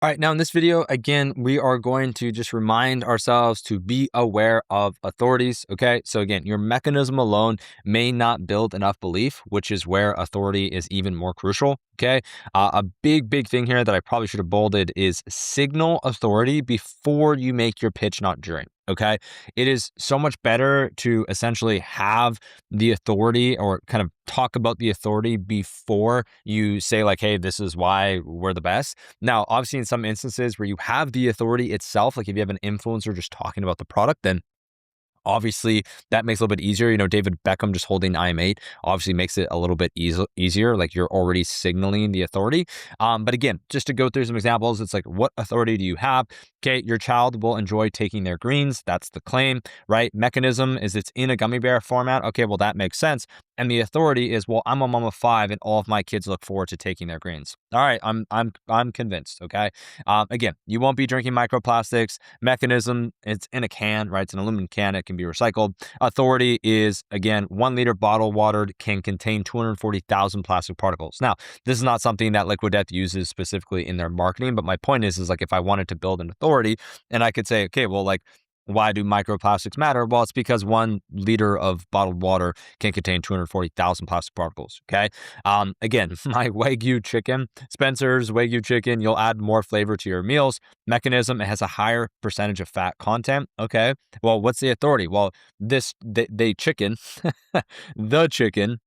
All right, now in this video, again, we are going to just remind ourselves to be aware of authorities, okay? So again, your mechanism alone may not build enough belief, which is where authority is even more crucial, okay? A big thing here that I probably should have bolded is signal authority before you make your pitch, not during, okay? It is so much better to essentially have the authority or kind of talk about the authority before you say like, hey, this is why we're the best. Now, obviously, in some instances where you have the authority itself, like if you have an influencer just talking about the product, then obviously that makes it a little bit easier. David Beckham just holding IM8 obviously makes it a little bit easier. Like you're already signaling the authority. But again, just to go through some examples, it's like, what authority do you have? Okay, your child will enjoy taking their greens. That's the claim, right? Mechanism is it's in a gummy bear format. Okay, well, that makes sense. And the authority is, well, I'm a mom of 5 and all of my kids look forward to taking their greens. All right, I'm convinced. Okay. Again, you won't be drinking microplastics. Mechanism, it's in a can, right? It's an aluminum can. It can be recycled. Authority is, again, 1 liter bottle water can contain 240,000 plastic particles. Now, this is not something that Liquid Death uses specifically in their marketing, but my point is like if I wanted to build an authority and I could say, okay, well, like, why do microplastics matter? Well, it's because 1 liter of bottled water can contain 240,000 plastic particles. Okay. Again, my Wagyu chicken, Spencer's Wagyu chicken, you'll add more flavor to your meals. Mechanism, it has a higher percentage of fat content. Okay. Well, what's the authority? Well, the chicken, the chicken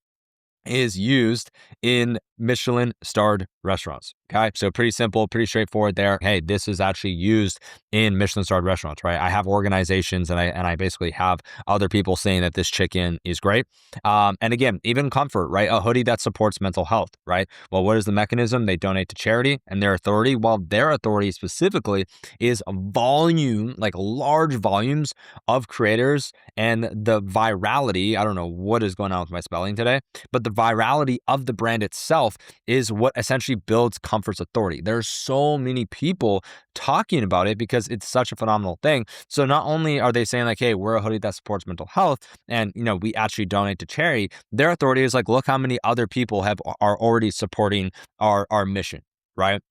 is used in Michelin starred restaurants. Okay. So pretty simple, pretty straightforward there. Hey, this is actually used in Michelin starred restaurants, right? I have organizations and I basically have other people saying that this chicken is great. And again, even comfort, right? A hoodie that supports mental health, right? Well, what is the mechanism? They donate to charity, and their authority, well, their authority specifically is volume, like large volumes of creators and the virality. I don't know what is going on with my spelling today, but the virality of the brand itself is what essentially builds Comfort's authority. There's so many people talking about it because it's such a phenomenal thing. So not only are they saying like, hey, we're a hoodie that supports mental health and, we actually donate to charity, their authority is like, look how many other people are already supporting our mission, right?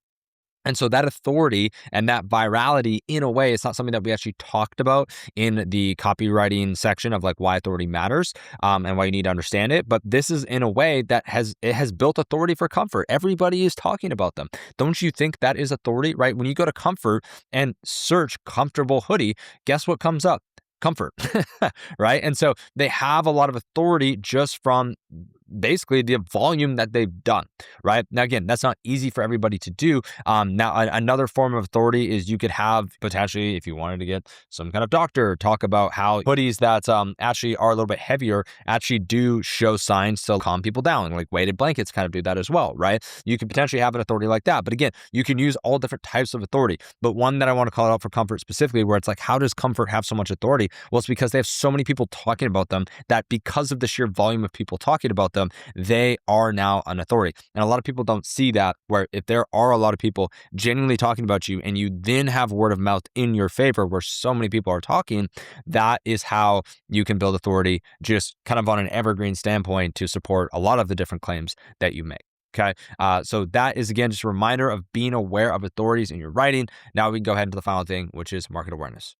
And so that authority and that virality, in a way, it's not something that we actually talked about in the copywriting section of like why authority matters and why you need to understand it. But this is in a way that has built authority for Comfort. Everybody is talking about them. Don't you think that is authority, right? When you go to Comfort and search comfortable hoodie, guess what comes up? Comfort, right? And so they have a lot of authority just from basically the volume that they've done, right? Now, again, that's not easy for everybody to do. Now, another form of authority is you could have potentially, if you wanted to get some kind of doctor, talk about how hoodies that actually are a little bit heavier actually do show signs to calm people down, like weighted blankets kind of do that as well, right? You could potentially have an authority like that. But again, you can use all different types of authority. But one that I want to call out for Comfort specifically, where it's like, how does Comfort have so much authority? Well, it's because they have so many people talking about them that because of the sheer volume of people talking about them, they are now an authority. And a lot of people don't see that, where if there are a lot of people genuinely talking about you and you then have word of mouth in your favor where so many people are talking, that is how you can build authority just kind of on an evergreen standpoint to support a lot of the different claims that you make. Okay. So that is, again, just a reminder of being aware of authorities in your writing. Now we can go ahead into the final thing, which is market awareness.